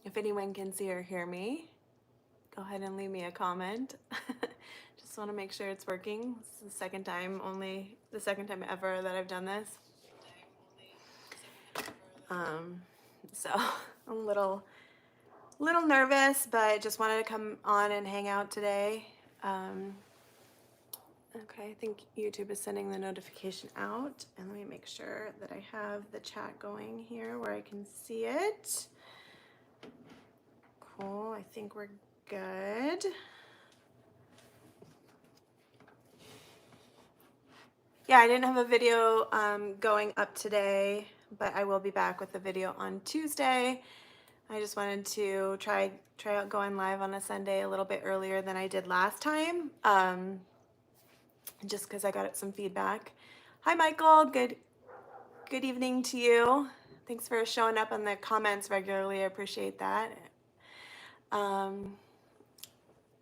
If anyone can see or hear me, go ahead and leave me a comment. Just want to make sure it's working. It's the second time ever that I've done this. So I'm a little nervous, but just wanted to come on and hang out today. Okay, I think YouTube is sending the notification out, and let me make sure that I have the chat going here where I can see it. Cool, I think we're good. Yeah, I didn't have a video going up today, but I will be back with the video on Tuesday. I just wanted to try out going live on a Sunday a little bit earlier than I did last time, just because I got some feedback. Hi, Michael. Good evening to you. Thanks for showing up in the comments regularly. I appreciate that.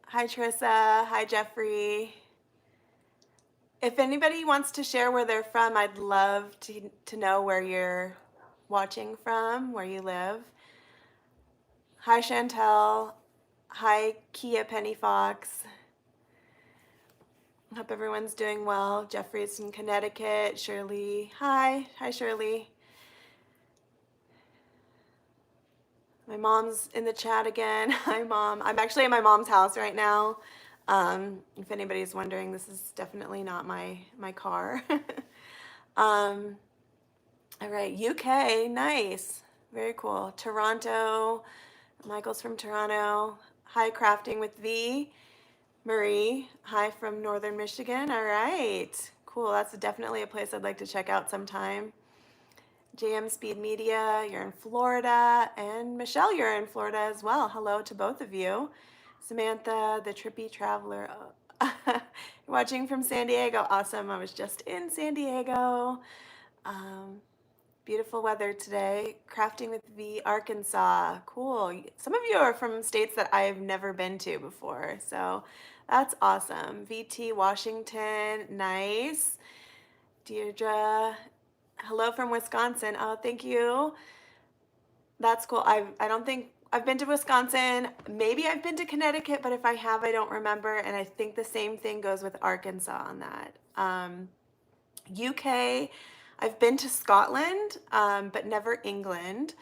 Hi, Trissa. Hi, Jeffrey. If anybody wants to share where they're from, I'd love to know where you're watching from, where you live. Hi, Chantel. Hi, Kia Penny Fox. Hope everyone's doing well. Jeffrey's in Connecticut. Shirley. Hi, Shirley. My mom's in the chat again. Hi, Mom. I'm actually at my mom's house right now. If anybody's wondering, this is definitely not my car. All right, UK, nice. Very cool. Toronto. Michael's from Toronto. Hi, Crafting with V. Marie, hi from Northern Michigan. All right, cool. That's definitely a place I'd like to check out sometime. JM Speed Media, you're in Florida. And Michelle, you're in Florida as well. Hello to both of you. Samantha, the trippy traveler. Watching from San Diego. Awesome. I was just in San Diego. Beautiful weather today. Crafting with V, Arkansas. Cool. Some of you are from states that I've never been to before, so that's awesome. VT, Washington. Nice. Deirdre. Hello from Wisconsin. Oh, thank you. That's cool. I don't think I've been to Wisconsin. Maybe I've been to Connecticut, but if I have, I don't remember. And I think the same thing goes with Arkansas on that. UK, I've been to Scotland, but never England.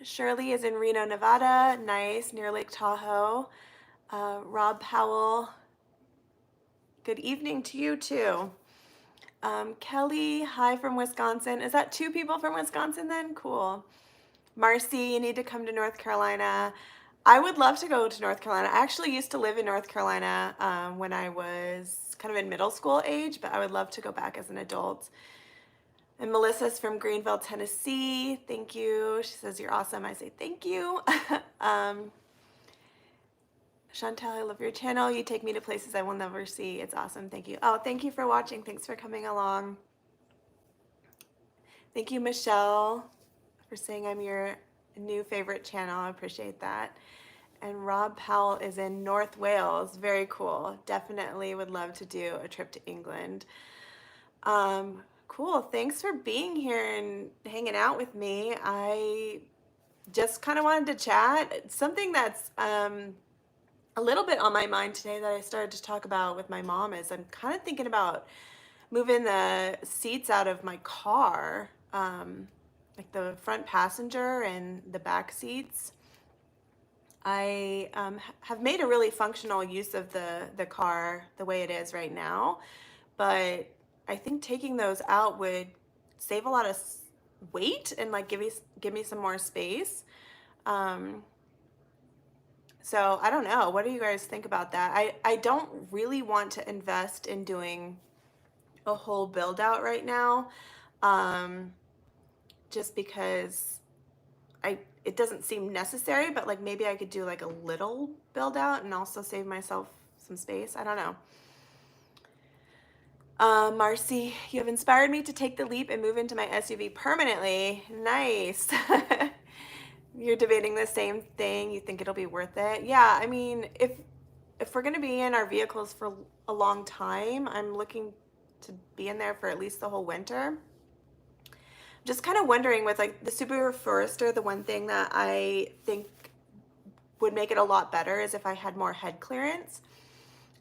Shirley is in Reno, Nevada. Nice, near Lake Tahoe. Rob Powell, good evening to you too. Kelly, hi from Wisconsin. Is that two people from Wisconsin then? Cool. Marcy, you need to come to North Carolina. I would love to go to North Carolina. I actually used to live in North Carolina when I was kind of in middle school age, but I would love to go back as an adult. And Melissa's from Greenville, Tennessee. Thank you. She says, you're awesome. I say, thank you. Chantel, I love your channel. You take me to places I will never see. It's awesome. Thank you. Oh, thank you for watching. Thanks for coming along. Thank you, Michelle, for saying I'm your new favorite channel. I appreciate that. And Rob Powell is in North Wales. Very cool. Definitely would love to do a trip to England. Cool. Thanks for being here and hanging out with me. I just kind of wanted to chat. Something that's a little bit on my mind today that I started to talk about with my mom is I'm kind of thinking about moving the seats out of my car, like the front passenger and the back seats. I have made a really functional use of the car the way it is right now, but I think taking those out would save a lot of weight and like give me some more space. So I don't know. What do you guys think about that? I don't really want to invest in doing a whole build out right now, just because it doesn't seem necessary, but like maybe I could do like a little build out and also save myself some space. I don't know. Marcy, you have inspired me to take the leap and move into my SUV permanently. Nice. You're debating the same thing. You think it'll be worth it? Yeah, I mean, if we're going to be in our vehicles for a long time, I'm looking to be in there for at least the whole winter. I'm just kind of wondering with like the Subaru Forester, the one thing that I think would make it a lot better is if I had more head clearance.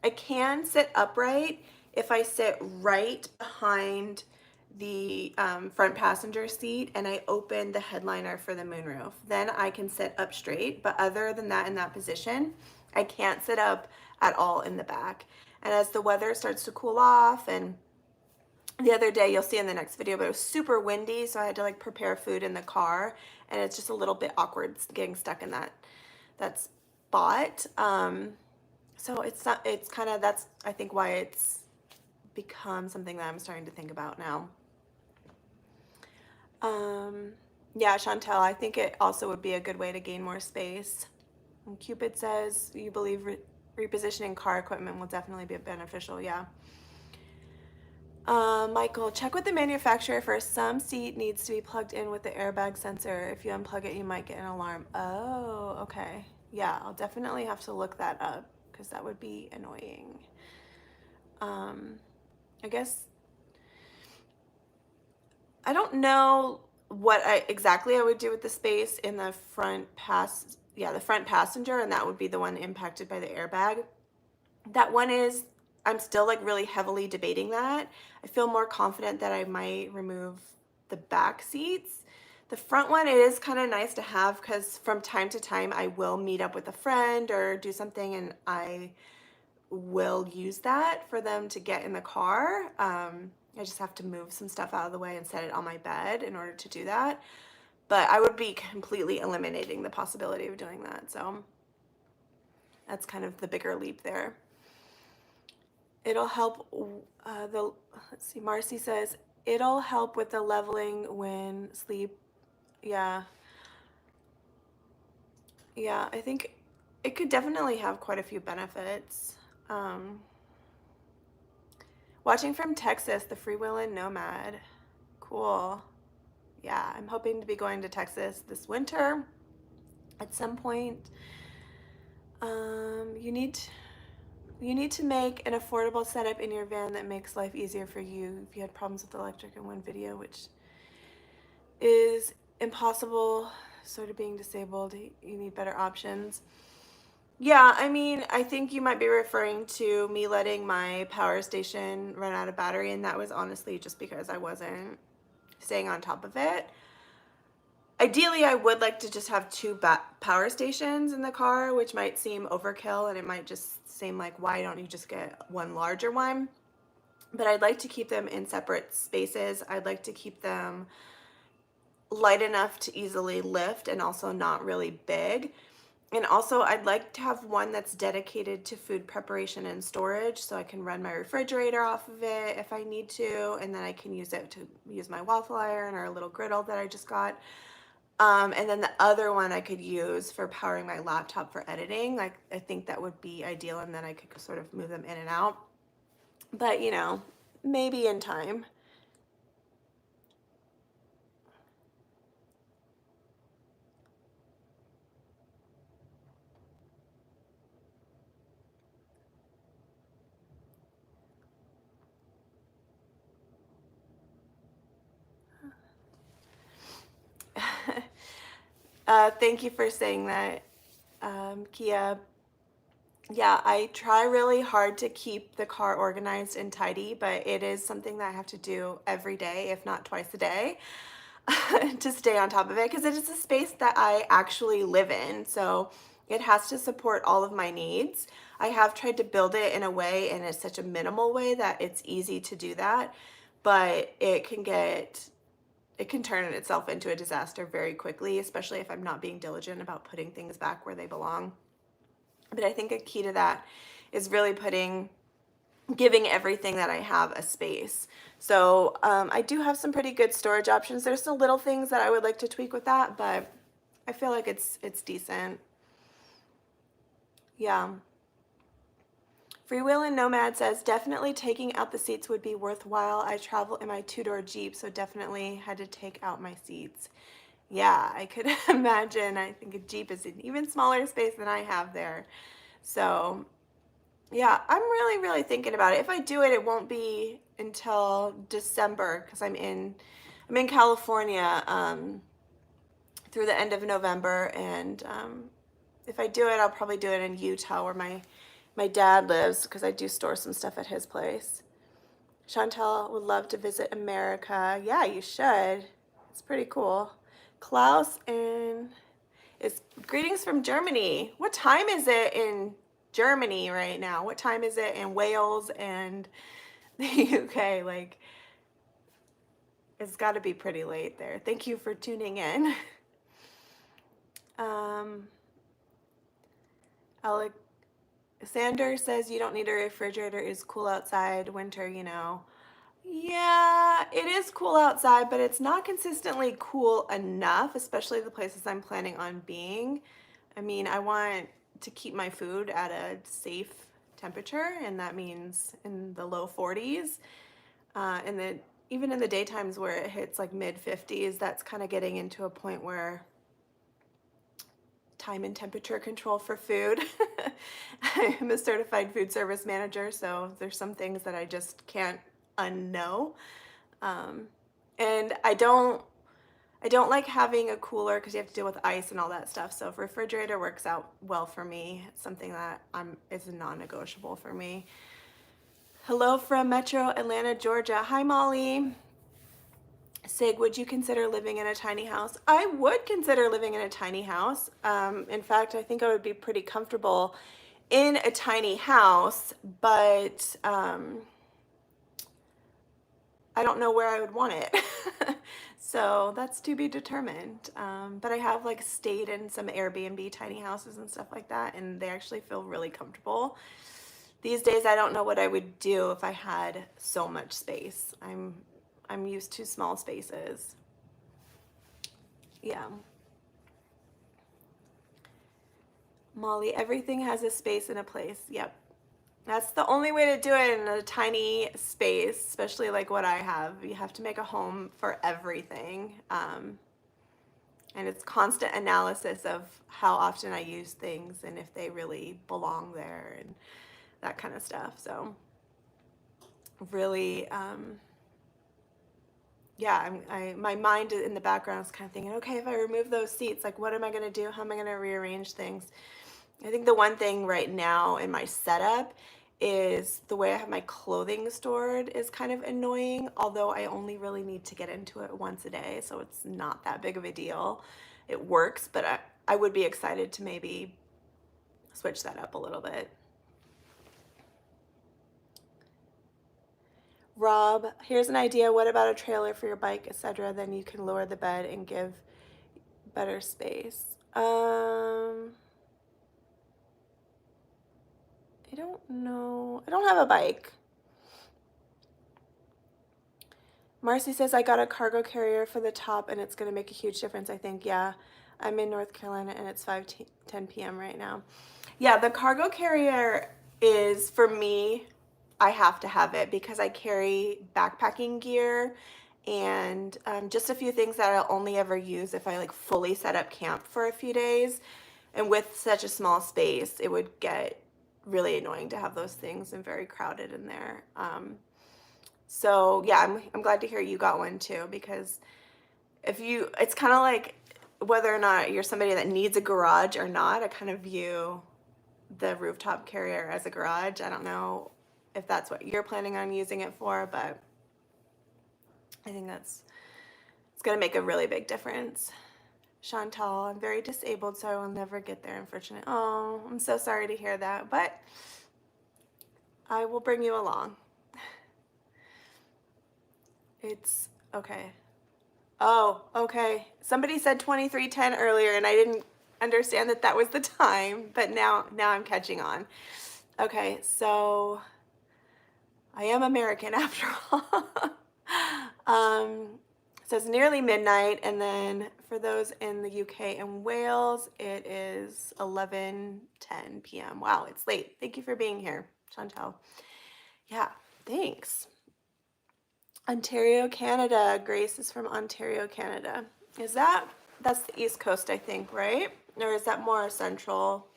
I can sit upright if I sit right behind the front passenger seat and I open the headliner for the moonroof. Then I can sit up straight, but other than that, in that position, I can't sit up at all in the back. And as the weather starts to cool off, and the other day, you'll see in the next video, but it was super windy, so I had to like prepare food in the car, and it's just a little bit awkward getting stuck in that spot. So it's not, it's kind of, that's I think why it's become something that I'm starting to think about now. Yeah, Chantel, I think it also would be a good way to gain more space. And Cupid says you believe repositioning car equipment will definitely be beneficial. Yeah. Michael, check with the manufacturer first. Some seat needs to be plugged in with the airbag sensor. If you unplug it, you might get an alarm. Oh, okay. Yeah, I'll definitely have to look that up because that would be annoying. I guess I don't know what exactly I would do with the space in the front the front passenger, and that would be the one impacted by the airbag. That one is, I'm still like really heavily debating that. I feel more confident that I might remove the back seats. The front one, it is kind of nice to have because from time to time I will meet up with a friend or do something and I will use that for them to get in the car. I just have to move some stuff out of the way and set it on my bed in order to do that. But I would be completely eliminating the possibility of doing that. So that's kind of the bigger leap there. It'll help let's see, Marcy says, it'll help with the leveling when sleep. Yeah. Yeah, I think it could definitely have quite a few benefits. Watching from Texas, the freewheeling Nomad. Cool. Yeah, I'm hoping to be going to Texas this winter at some point. You need to make an affordable setup in your van that makes life easier for you. If you had problems with electric in one video, which is impossible, sort of being disabled, you need better options. Yeah, I mean, I think you might be referring to me letting my power station run out of battery, and that was honestly just because I wasn't staying on top of it. Ideally, I would like to just have two power stations in the car, which might seem overkill, and it might just seem like, why don't you just get one larger one? But I'd like to keep them in separate spaces. I'd like to keep them light enough to easily lift and also not really big. And also I'd like to have one that's dedicated to food preparation and storage, so I can run my refrigerator off of it if I need to, and then I can use it to use my waffle iron or a little griddle that I just got. And then the other one I could use for powering my laptop for editing. Like, I think that would be ideal, and then I could sort of move them in and out. But, you know, maybe in time. Thank you for saying that, Kia. Yeah, I try really hard to keep the car organized and tidy, but it is something that I have to do every day, if not twice a day, to stay on top of it, because it is a space that I actually live in. So it has to support all of my needs. I have tried to build it in a way, and it's such a minimal way that it's easy to do that, but it can turn itself into a disaster very quickly, especially if I'm not being diligent about putting things back where they belong. But I think a key to that is really giving everything that I have a space. So I do have some pretty good storage options. There's still little things that I would like to tweak with that, but I feel like it's decent. Yeah. Freewheelin' Nomad says, definitely taking out the seats would be worthwhile. I travel in my two-door Jeep, so definitely had to take out my seats. Yeah, I could imagine. I think a Jeep is an even smaller space than I have there. So yeah, I'm really, really thinking about it. If I do it, it won't be until December because I'm in I'm in California through the end of November, and if I do it, I'll probably do it in Utah where my dad lives because I do store some stuff at his place. Chantel would love to visit America. Yeah, you should. It's pretty cool. Klaus and it's greetings from Germany. What time is it in Germany right now? What time is it in Wales and the UK? Like, it's got to be pretty late there. Thank you for tuning in. Alexander says you don't need a refrigerator. It's cool outside. Winter, you know. Yeah, it is cool outside, but it's not consistently cool enough, especially the places I'm planning on being. I mean, I want to keep my food at a safe temperature, and that means in the low 40s. And then even in the daytimes where it hits like mid 50s, that's kind of getting into a point where time and temperature control for food. I'm a certified food service manager, so there's some things that I just can't unknow. And I don't like having a cooler because you have to deal with ice and all that stuff. So if refrigerator works out well for me, it's something that is non-negotiable for me. Hello from Metro Atlanta, Georgia. Hi, Molly. Sig, would you consider living in a tiny house? I would consider living in a tiny house. In fact, I think I would be pretty comfortable in a tiny house, but I don't know where I would want it. So that's to be determined. But I have like stayed in some Airbnb tiny houses and stuff like that, and they actually feel really comfortable. These days, I don't know what I would do if I had so much space. I'm used to small spaces. Yeah. Molly, everything has a space and a place. Yep. That's the only way to do it in a tiny space, especially like what I have. You have to make a home for everything. And it's constant analysis of how often I use things and if they really belong there and that kind of stuff. So really, yeah, my mind in the background is kind of thinking, okay, if I remove those seats, like what am I going to do? How am I going to rearrange things? I think the one thing right now in my setup is the way I have my clothing stored is kind of annoying, although I only really need to get into it once a day, so it's not that big of a deal. It works, but I would be excited to maybe switch that up a little bit. Rob, here's an idea. What about a trailer for your bike, etc.? Then you can lower the bed and give better space. I don't know. I don't have a bike. Marcy says, I got a cargo carrier for the top and it's going to make a huge difference, I think. Yeah, I'm in North Carolina and it's 5:10 p.m. right now. Yeah, the cargo carrier is, for me, I have to have it because I carry backpacking gear and just a few things that I'll only ever use if I like fully set up camp for a few days. And with such a small space, it would get really annoying to have those things and very crowded in there. So yeah, I'm glad to hear you got one too, because it's kind of like whether or not you're somebody that needs a garage or not, I kind of view the rooftop carrier as a garage. I don't know if that's what you're planning on using it for, but I think it's going to make a really big difference. Chantal, I'm very disabled, so I will never get there, unfortunately. Oh, I'm so sorry to hear that, but I will bring you along. It's okay. Oh, okay. Somebody said 23:10 earlier, and I didn't understand that was the time, but now I'm catching on. Okay, so I am American after all. So it's nearly midnight, and then for those in the UK and Wales, it is 11:10 p.m. Wow, it's late. Thank you for being here, Chantel. Yeah, thanks. Ontario, Canada. Grace is from Ontario, Canada. That's the East Coast, I think, right? Or is that more central?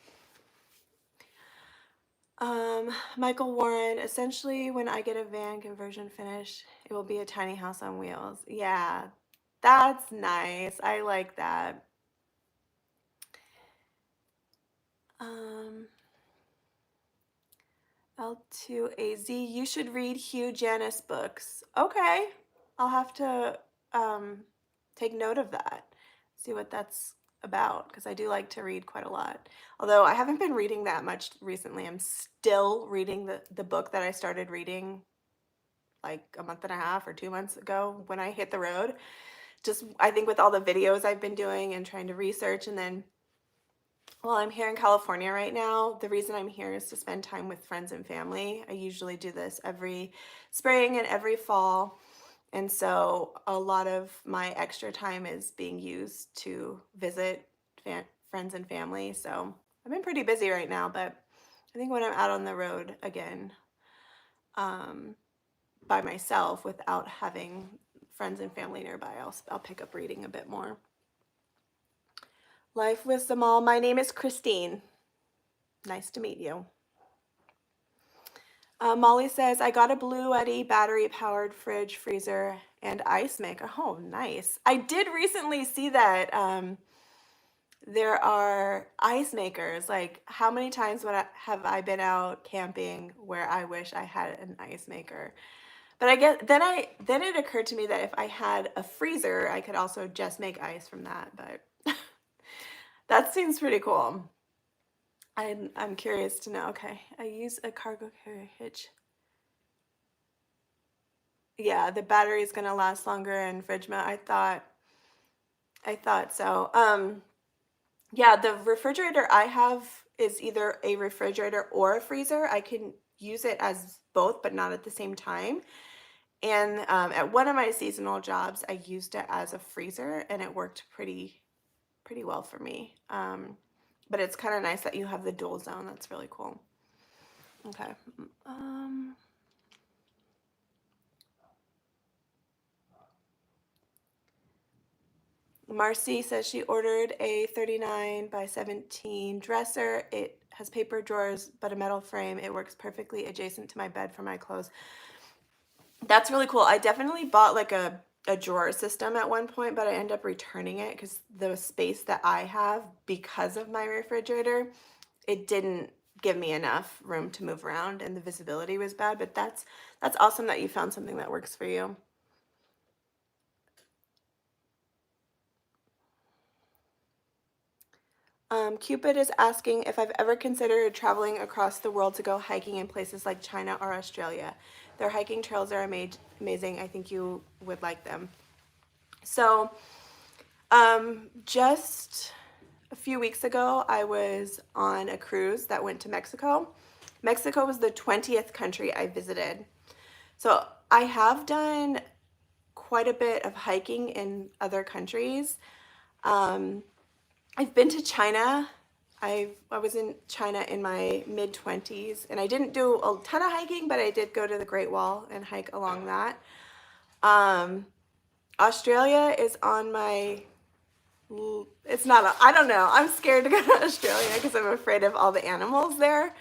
Michael Warren, essentially when I get a van conversion finished, it will be a tiny house on wheels. Yeah, That's nice. I like that. Um, L2AZ, you should read Hugh Janis books. Okay. I'll have to um, take note of that, see what that's about, because I do like to read quite a lot. Although I haven't been reading that much recently. I'm still reading the book that I started reading like a month and a half or 2 months ago when I hit the road. Just, I think with all the videos I've been doing and trying to research, and then, well, I'm here in California right now. The reason I'm here is to spend time with friends and family. I usually do this every spring and every fall. And so a lot of my extra time is being used to visit friends and family. So I've been pretty busy right now, but I think when I'm out on the road again, um, by myself without having friends and family nearby, I'll pick up reading a bit more. Life wisdom all. My name is Christine. Nice to meet you. Molly says, I got a Blue Yeti battery powered fridge, freezer, and ice maker. Oh, nice. I did recently see that there are ice makers. Like, how many times have I been out camping where I wish I had an ice maker? But I guess then it occurred to me that if I had a freezer, I could also just make ice from that. But that seems pretty cool. I'm curious to know. Okay, I use a cargo carrier hitch. Yeah, the battery is gonna last longer in fridge mode. I thought so. Yeah, the refrigerator I have is either a refrigerator or a freezer. I can use it as both, but not at the same time. And at one of my seasonal jobs, I used it as a freezer, and it worked pretty well for me. But it's kind of nice that you have the dual zone. That's really cool. Okay. Marcy says she ordered a 39 by 17 dresser. It has paper drawers, but a metal frame. It works perfectly adjacent to my bed for my clothes. That's really cool. I definitely bought like a drawer system at one point, but I ended up returning it because the space that I have, because of my refrigerator, it didn't give me enough room to move around and the visibility was bad. But that's awesome that you found something that works for you. Cupid is asking if I've ever considered traveling across the world to go hiking in places like China or Australia. Their hiking trails are amazing. I think you would like them. So, just a few weeks ago, I was on a cruise that went to Mexico. Mexico was the 20th country I visited. So I have done quite a bit of hiking in other countries. I've been to China. I was in China in my mid-20s, and I didn't do a ton of hiking, but I did go to the Great Wall and hike along that. Australia is on my, it's not, I don't know. I'm scared to go to Australia because I'm afraid of all the animals there.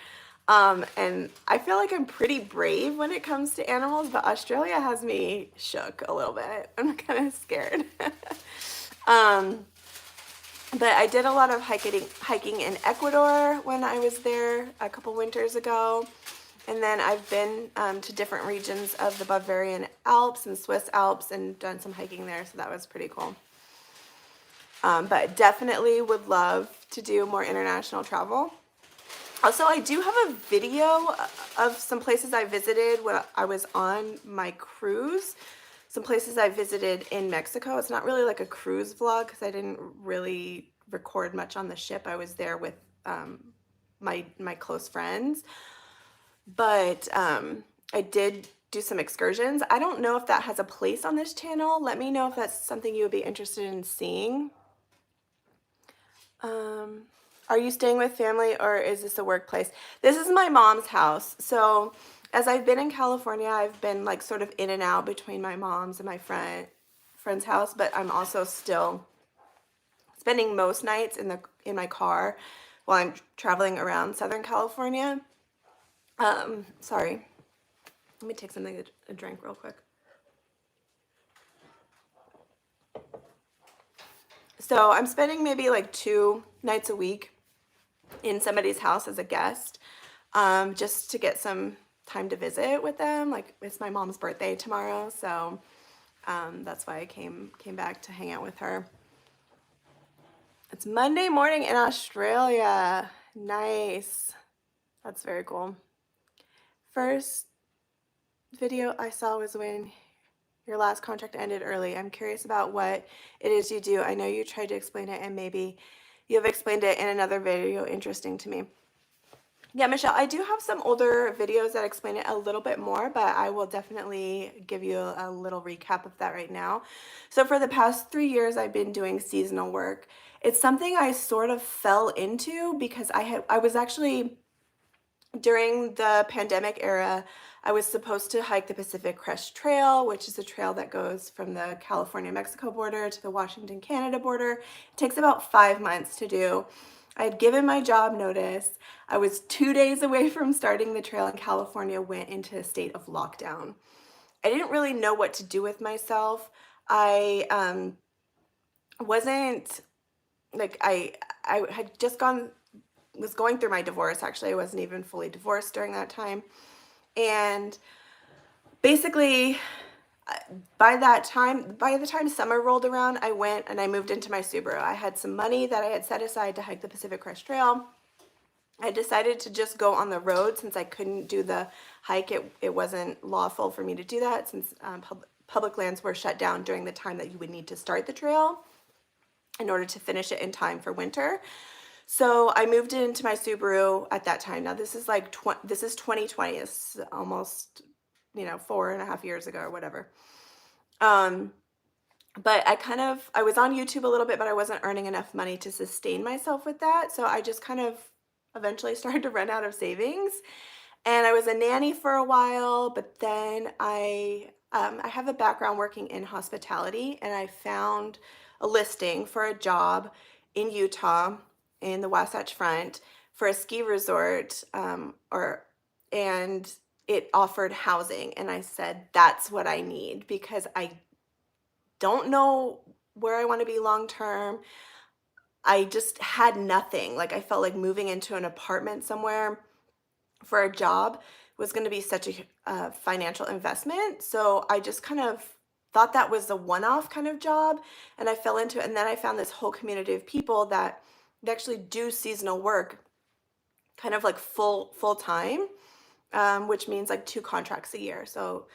And I feel like I'm pretty brave when it comes to animals, but Australia has me shook a little bit. I'm kind of scared. But I did a lot of hiking in Ecuador when I was there a couple winters ago. And then I've been to different regions of the Bavarian Alps and Swiss Alps and done some hiking there. So that was pretty cool. But definitely would love to do more international travel. Also, I do have a video of some places I visited when I was on my cruise. Some places I visited in Mexico. It's not really like a cruise vlog because I didn't really record much on the ship. I was there with my close friends. But I did do some excursions. I don't know if that has a place on this channel. Let me know if that's something you would be interested in seeing. Are you staying with family or is this a workplace? This is my mom's house. So as I've been in California, I've been like sort of in and out between my mom's and my friend's house, but I'm also still spending most nights in my car while I'm traveling around Southern California. Sorry. Let me take something to drink real quick. So I'm spending maybe like 2 nights a week in somebody's house as a guest, just to get some time to visit with them. Like it's my mom's birthday tomorrow, so that's why I came back to hang out with her. It's Monday morning in Australia. Nice. That's very cool. First video I saw was when your last contract ended early. I'm curious about what it is you do. I know you tried to explain it and maybe you have explained it in another video. Interesting to me. Yeah, Michelle, I do have some older videos that explain it a little bit more, but I will definitely give you a little recap of that right now. So for the past 3 years, I've been doing seasonal work. It's something I sort of fell into because I was actually during the pandemic era, I was supposed to hike the Pacific Crest Trail, which is a trail that goes from the California-Mexico border to the Washington-Canada border. It takes about 5 months to do. I had given my job notice. I was 2 days away from starting the trail, and California went into a state of lockdown. I didn't really know what to do with myself. I wasn't like I had just was going through my divorce. Actually, I wasn't even fully divorced during that time. And basically, by the time summer rolled around, I went and I moved into my Subaru. I had some money that I had set aside to hike the Pacific Crest Trail. I decided to just go on the road since I couldn't do the hike. It wasn't lawful for me to do that since public lands were shut down during the time that you would need to start the trail in order to finish it in time for winter. So I moved into my Subaru at that time. Now this is like this is 2020. It's almost 4.5 years ago or whatever. But I was on YouTube a little bit, but I wasn't earning enough money to sustain myself with that. So I just kind of eventually started to run out of savings. And I was a nanny for a while, but then I have a background working in hospitality, and I found a listing for a job in Utah in the Wasatch Front for a ski resort, and it offered housing, and I said that's what I need because I don't know where I want to be long term. I just had nothing. Like I felt like moving into an apartment somewhere for a job was going to be such a financial investment. So I just kind of thought that was a one-off kind of job, and I fell into it. And then I found this whole community of people that actually do seasonal work, kind of like full time, which means like 2 contracts a year. So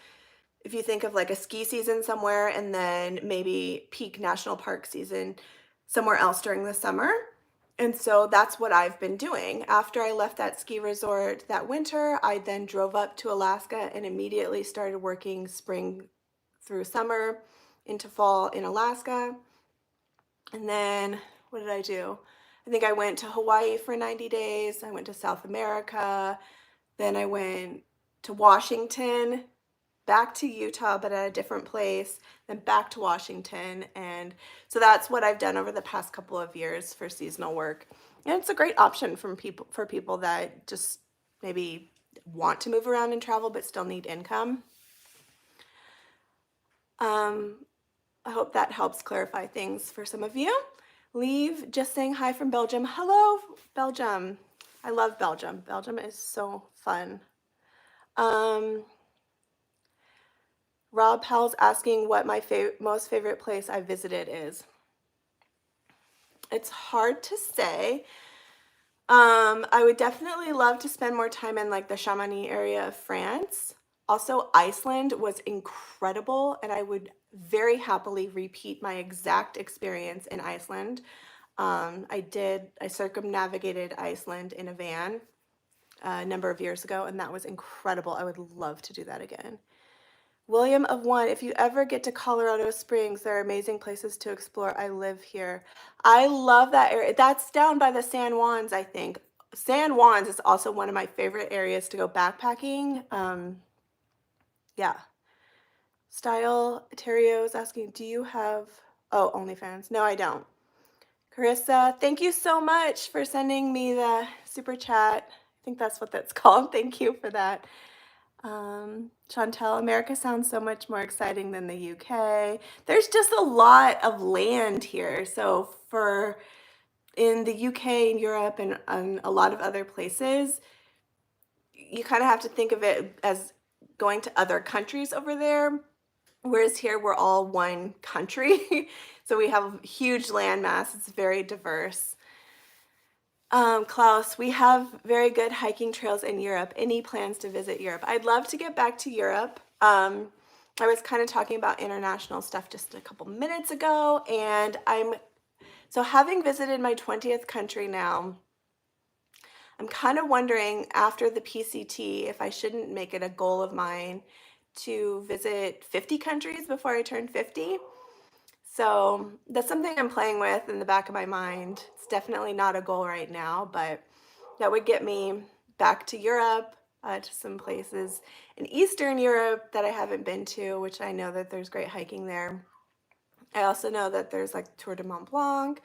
if you think of like a ski season somewhere and then maybe peak national park season somewhere else during the summer. And so that's what I've been doing. After I left that ski resort that winter, I then drove up to Alaska and immediately started working spring through summer into fall in Alaska. And then what did I do? I think I went to Hawaii for 90 days. I went to South America. Then I went to Washington, back to Utah, but at a different place, then back to Washington. And so that's what I've done over the past couple of years for seasonal work. And it's a great option for people that just maybe want to move around and travel but still need income. I hope that helps clarify things for some of you. Leave just saying hi from Belgium. Hello, Belgium. I love Belgium. Belgium is so fun. Rob Powell's asking what my most favorite place I visited is. It's hard to say. I would definitely love to spend more time in like the Chamonix area of France. Also, Iceland was incredible, and I would very happily repeat my exact experience in Iceland. I circumnavigated Iceland in a van a number of years ago, and that was incredible. I would love to do that again. William of One, if you ever get to Colorado Springs, there are amazing places to explore. I live here. I love that area. That's down by the San Juans, I think. San Juans is also one of my favorite areas to go backpacking. Yeah. Style Terrio is asking, do you have, oh, OnlyFans? No, I don't. Carissa, thank you so much for sending me the super chat. I think that's what that's called. Thank you for that. Chantel, America sounds so much more exciting than the UK. There's just a lot of land here. So for in the UK and Europe and a lot of other places, you kind of have to think of it as going to other countries over there. Whereas here we're all one country. So we have a huge landmass. It's very diverse. Klaus, we have very good hiking trails in Europe. Any plans to visit Europe? I'd love to get back to Europe. I was kind of talking about international stuff just a couple minutes ago, and so having visited my 20th country now, I'm kind of wondering after the PCT if I shouldn't make it a goal of mine to visit 50 countries before I turn 50. So that's something I'm playing with in the back of my mind. It's definitely not a goal right now, but that would get me back to Europe, to some places in Eastern Europe that I haven't been to, which I know that there's great hiking there. I also know that there's like Tour de Mont Blanc.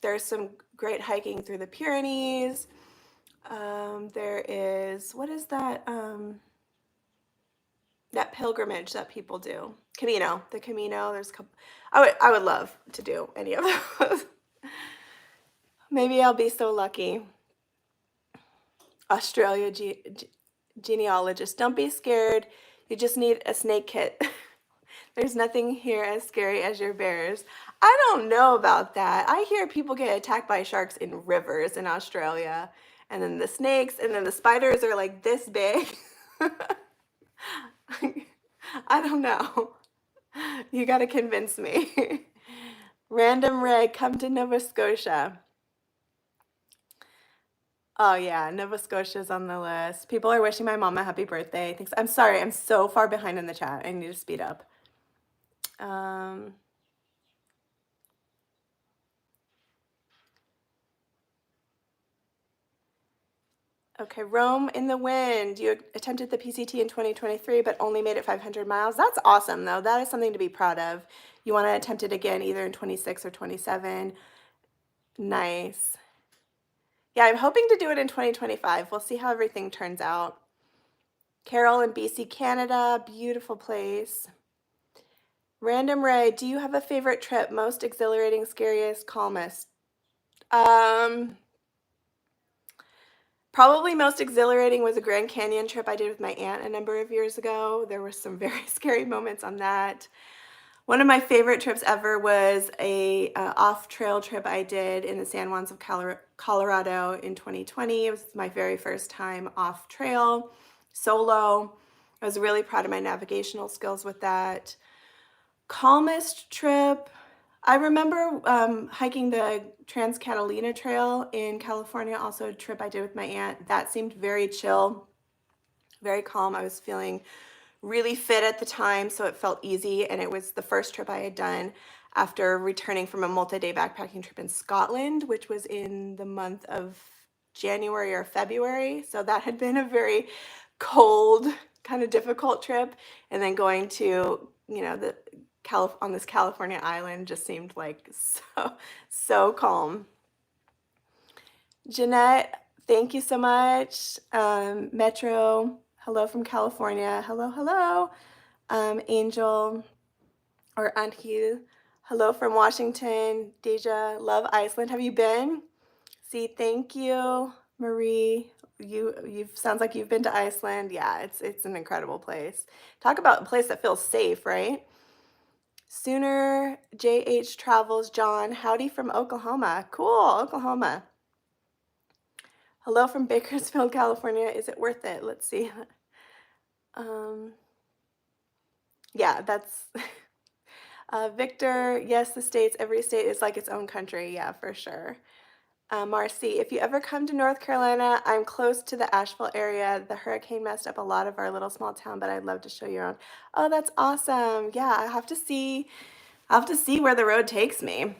There's some great hiking through the Pyrenees. There is, what is that? That pilgrimage that people do. Camino, the Camino. There's a couple. I would love to do any of those. Maybe I'll be so lucky. Australia genealogist. Don't be scared. You just need a snake kit. There's nothing here as scary as your bears. I don't know about that. I hear people get attacked by sharks in rivers in Australia. And then the snakes and then the spiders are like this big. I don't know. You got to convince me. Random Ray, come to Nova Scotia. Oh yeah, Nova Scotia's on the list. People are wishing my mom a happy birthday. Thanks. I'm sorry, I'm so far behind in the chat. I need to speed up. Um, okay, Rome in the Wind. You attempted the PCT in 2023, but only made it 500 miles. That's awesome, though. That is something to be proud of. You want to attempt it again, either in 26 or 27. Nice. Yeah, I'm hoping to do it in 2025. We'll see how everything turns out. Carol in BC, Canada. Beautiful place. Random Ray, do you have a favorite trip? Most exhilarating, scariest, calmest? Probably most exhilarating was a Grand Canyon trip I did with my aunt a number of years ago. There were some very scary moments on that. One of my favorite trips ever was a off-trail trip I did in the San Juans of Colorado in 2020. It was my very first time off-trail, solo. I was really proud of my navigational skills with that. Calmest trip, I remember hiking the Trans Catalina Trail in California, also a trip I did with my aunt. That seemed very chill, very calm. I was feeling really fit at the time, so it felt easy, and it was the first trip I had done after returning from a multi-day backpacking trip in Scotland, which was in the month of January or February. So that had been a very cold, kind of difficult trip, and then going to, on this California island just seemed like so calm. Jeanette, thank you so much. Metro, hello from California. Hello, hello. Angel or Anhil, hello from Washington. Deja, love Iceland. Have you been? See, thank you, Marie. You sounds like you've been to Iceland. Yeah, it's an incredible place. Talk about a place that feels safe, right? Sooner JH Travels, John. Howdy from Oklahoma. Cool, Oklahoma. Hello from Bakersfield, California. Is it worth it? Let's see. Yeah, that's Victor. Yes, the states, every state is like its own country. Yeah, for sure. Marcy, if you ever come to North Carolina, I'm close to the Asheville area. The hurricane messed up a lot of our little small town, but I'd love to show you around. Oh, that's awesome. Yeah, I'll have to see where the road takes me.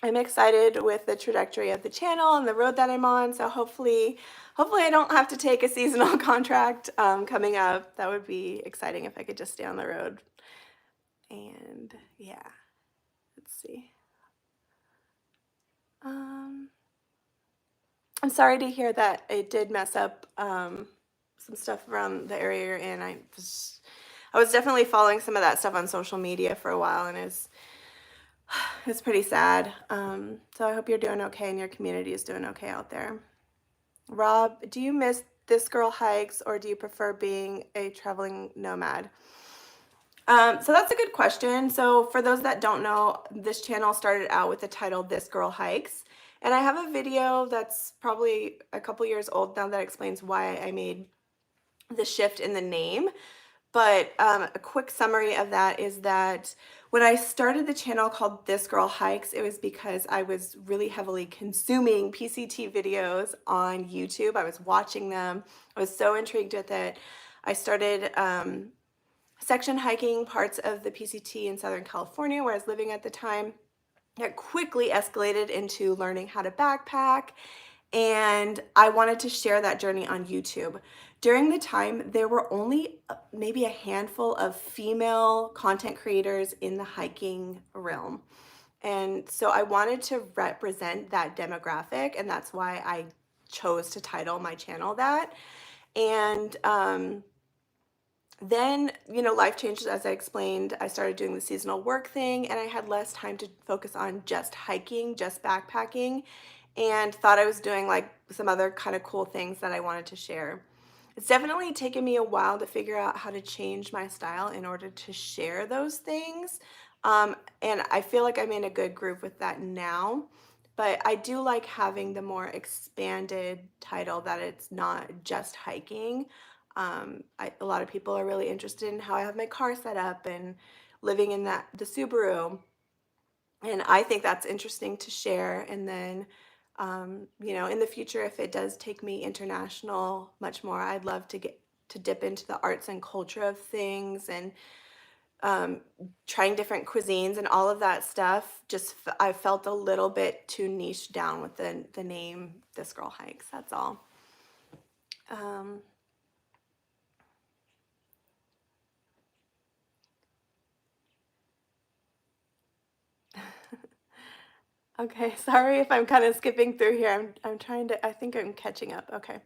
I'm excited with the trajectory of the channel and the road that I'm on. So hopefully I don't have to take a seasonal contract coming up. That would be exciting if I could just stay on the road. And yeah, let's see. I'm sorry to hear that it did mess up some stuff around the area you're in. I was definitely following some of that stuff on social media for a while, and it's pretty sad. So I hope you're doing okay and your community is doing okay out there. Rob, do you miss This Girl Hikes, or do you prefer being a traveling nomad? So that's a good question. So for those that don't know, this channel started out with the title This Girl Hikes. And I have a video that's probably a couple years old now that explains why I made the shift in the name. But a quick summary of that is that when I started the channel called This Girl Hikes, it was because I was really heavily consuming PCT videos on YouTube. I was watching them. I was so intrigued with it. I started section hiking parts of the PCT in Southern California where I was living at the time. It quickly escalated into learning how to backpack, and I wanted to share that journey on YouTube. During the time, there were only maybe a handful of female content creators in the hiking realm. And so I wanted to represent that demographic, and that's why I chose to title my channel that. And then, life changed as I explained. I started doing the seasonal work thing, and I had less time to focus on just hiking, just backpacking, and thought I was doing like some other kind of cool things that I wanted to share. It's definitely taken me a while to figure out how to change my style in order to share those things. And I feel like I'm in a good groove with that now. But I do like having the more expanded title that it's not just hiking. A lot of people are really interested in how I have my car set up and living in the Subaru. And I think that's interesting to share. And then, in the future, if it does take me international much more, I'd love to get to dip into the arts and culture of things, and trying different cuisines and all of that stuff. I felt a little bit too niche down with the name This Girl Hikes. That's all. Okay, sorry if I'm kind of skipping through here. I'm trying to, I think I'm catching up. Okay.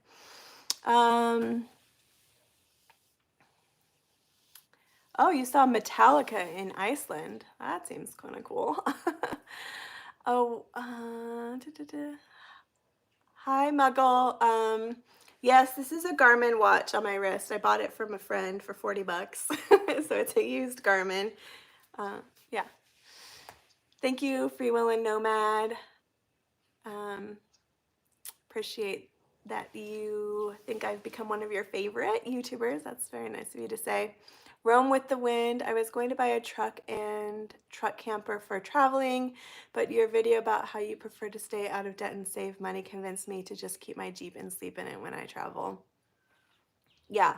Oh, you saw Metallica in Iceland. That seems kind of cool. Oh, hi, Muggle. Yes, this is a Garmin watch on my wrist. I bought it from a friend for 40 bucks. So it's a used Garmin. Yeah. Thank you, Free Will and Nomad. Appreciate that you think I've become one of your favorite YouTubers. That's very nice of you to say. Roam with the Wind. I was going to buy a truck and truck camper for traveling, but your video about how you prefer to stay out of debt and save money convinced me to just keep my Jeep and sleep in it when I travel. Yeah.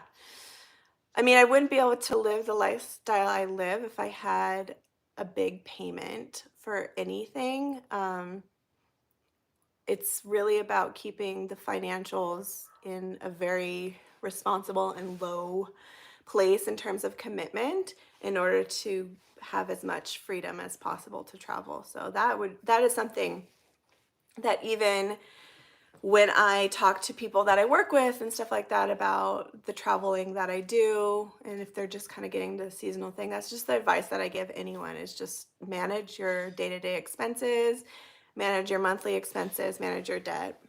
I mean, I wouldn't be able to live the lifestyle I live if I had a big payment for anything. It's really about keeping the financials in a very responsible and low place in terms of commitment in order to have as much freedom as possible to travel. So that is something that even when I talk to people that I work with and stuff like that about the traveling that I do, and if they're just kind of getting the seasonal thing, that's just the advice that I give anyone, is just manage your day-to-day expenses, manage your monthly expenses, manage your debt.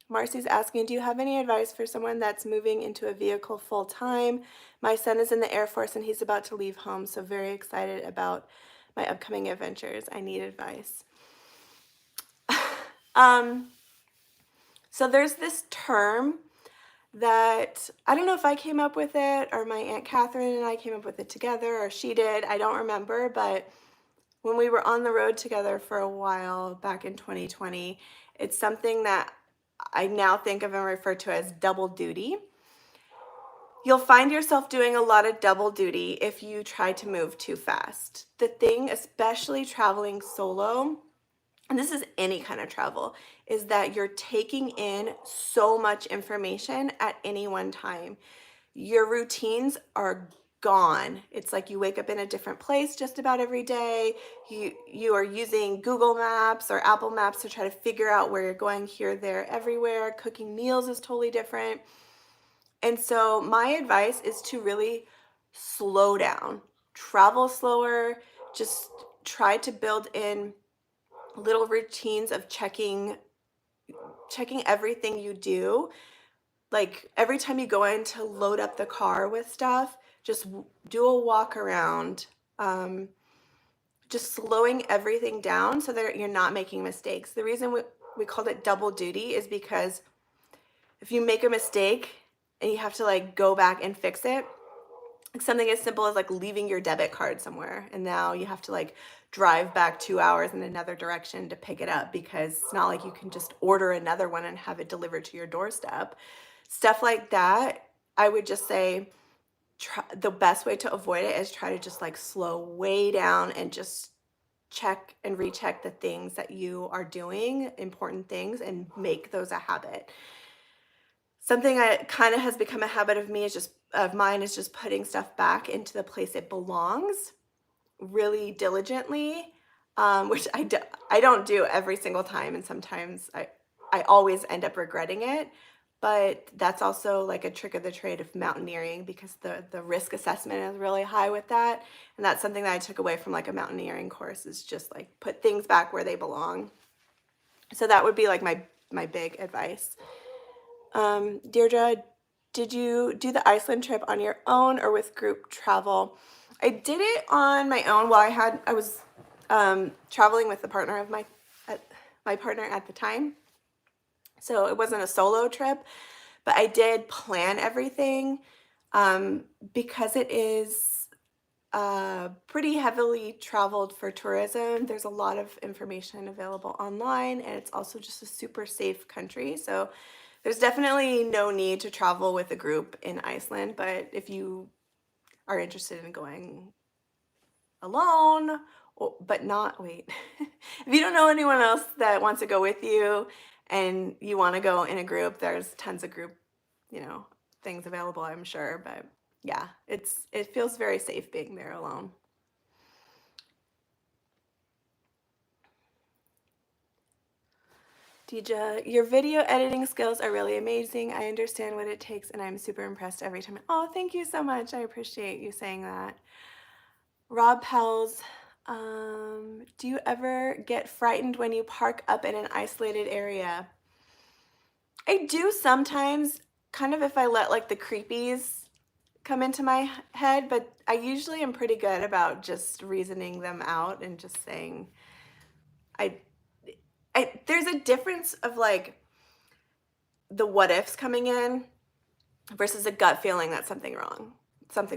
Marcy's asking, do you have any advice for someone that's moving into a vehicle full time? My son is in the Air Force and he's about to leave home, so very excited about my upcoming adventures. I need advice. So there's this term that I don't know if I came up with it or my Aunt Catherine and I came up with it together, or she did. I don't remember, but when we were on the road together for a while back in 2020, it's something that I now think of and refer to as double duty. You'll find yourself doing a lot of double duty if you try to move too fast. The thing, especially traveling solo, and this is any kind of travel, is that you're taking in so much information at any one time. Your routines are gone. It's like you wake up in a different place just about every day. You are using Google Maps or Apple Maps to try to figure out where you're going here, there, everywhere. Cooking meals is totally different. And so my advice is to really slow down, travel slower, just try to build in little routines of checking everything you do. Like every time you go in to load up the car with stuff, just do a walk around. Just slowing everything down so that you're not making mistakes. The reason we called it double duty is because if you make a mistake and you have to like go back and fix it, like something as simple as like leaving your debit card somewhere and now you have to like drive back 2 hours in another direction to pick it up because it's not like you can just order another one and have it delivered to your doorstep. Stuff like that, I would just say the best way to avoid it is try to just like slow way down and just check and recheck the things that you are doing, important things, and make those a habit. Something that kind of has become a habit of mine is just putting stuff back into the place it belongs really diligently, which I don't do every single time, and sometimes I always end up regretting it. But that's also like a trick of the trade of mountaineering because the risk assessment is really high with that. And that's something that I took away from like a mountaineering course is just like put things back where they belong. So that would be like my big advice. Deirdre, did you do the Iceland trip on your own or with group travel? I did it on my own. Well, I was traveling with the partner of my partner at the time. So it wasn't a solo trip, but I did plan everything because it is pretty heavily traveled for tourism. There's a lot of information available online, and it's also just a super safe country. So there's definitely no need to travel with a group in Iceland, but if you are interested in going alone, but not, wait, if you don't know anyone else that wants to go with you and you want to go in a group, there's tons of group, things available, I'm sure. But yeah, it feels very safe being there alone. Dija, your video editing skills are really amazing. I understand what it takes and I'm super impressed every time. Oh, thank you so much. I appreciate you saying that. Rob Pells, do you ever get frightened when you park up in an isolated area? I do sometimes, kind of if I let like the creepies come into my head, but I usually am pretty good about just reasoning them out and just saying, I there's a difference of like the what ifs coming in versus a gut feeling that something's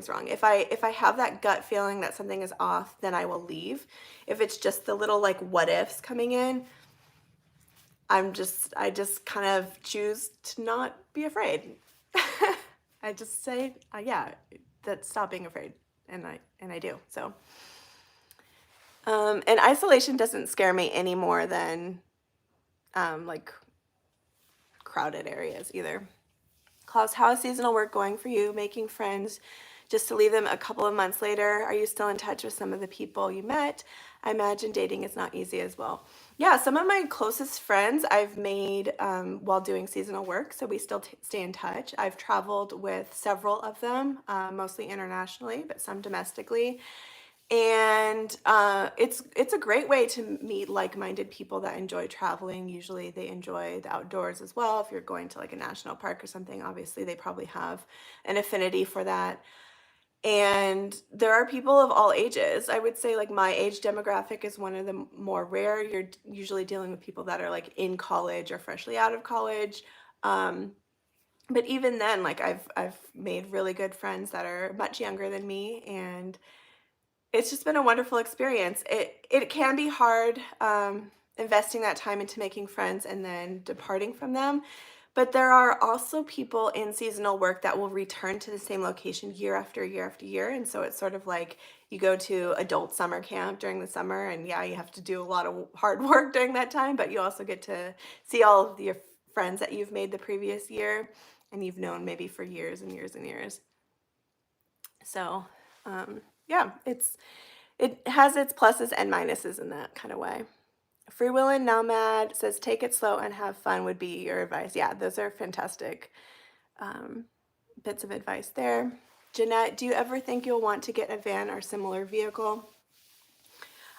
wrong. If I have that gut feeling that something is off, then I will leave. If it's just the little like what ifs coming in, I just kind of choose to not be afraid. I just say, yeah, stop being afraid, and I do. So, and isolation doesn't scare me any more than like crowded areas either. Klaus, how is seasonal work going for you? Making friends just to leave them a couple of months later? Are you still in touch with some of the people you met? I imagine dating is not easy as well. Yeah, some of my closest friends I've made while doing seasonal work, so we still stay in touch. I've traveled with several of them, mostly internationally, but some domestically. And it's a great way to meet like-minded people that enjoy traveling. Usually they enjoy the outdoors as well. If you're going to like a national park or something, obviously they probably have an affinity for that. And there are people of all ages. I would say like my age demographic is one of the more rare. You're usually dealing with people that are like in college or freshly out of college. But even then, like I've made really good friends that are much younger than me, and it's just been a wonderful experience. It can be hard investing that time into making friends and then departing from them. But there are also people in seasonal work that will return to the same location year after year after year. And so it's sort of like you go to adult summer camp during the summer, and yeah, you have to do a lot of hard work during that time, but you also get to see all of your friends that you've made the previous year and you've known maybe for years and years and years. So yeah, it has its pluses and minuses in that kind of way. Free Will and Nomad says take it slow and have fun would be your advice. Yeah, those are fantastic um, bits of advice there. Jeanette, do you ever think you'll want to get a van or similar vehicle?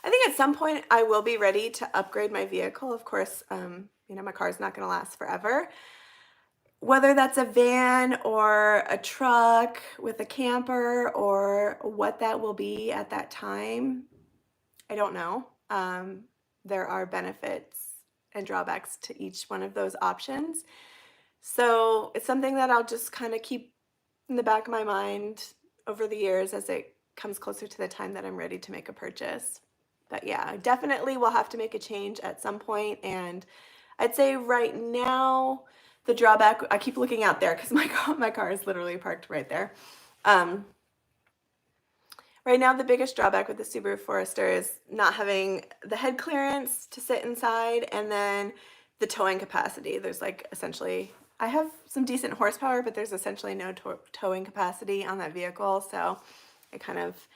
I think at some point I will be ready to upgrade my vehicle. Of course, my car is not going to last forever. Whether that's a van or a truck with a camper or what that will be at that time, I don't know. There are benefits and drawbacks to each one of those options. So it's something that I'll just kind of keep in the back of my mind over the years as it comes closer to the time that I'm ready to make a purchase. But yeah, definitely we'll have to make a change at some point. And I'd say right now, the drawback, I keep looking out there because my car is literally parked right there. Right now, the biggest drawback with the Subaru Forester is not having the head clearance to sit inside and then the towing capacity. There's like essentially, I have some decent horsepower, but there's essentially no towing capacity on that vehicle. So it kind of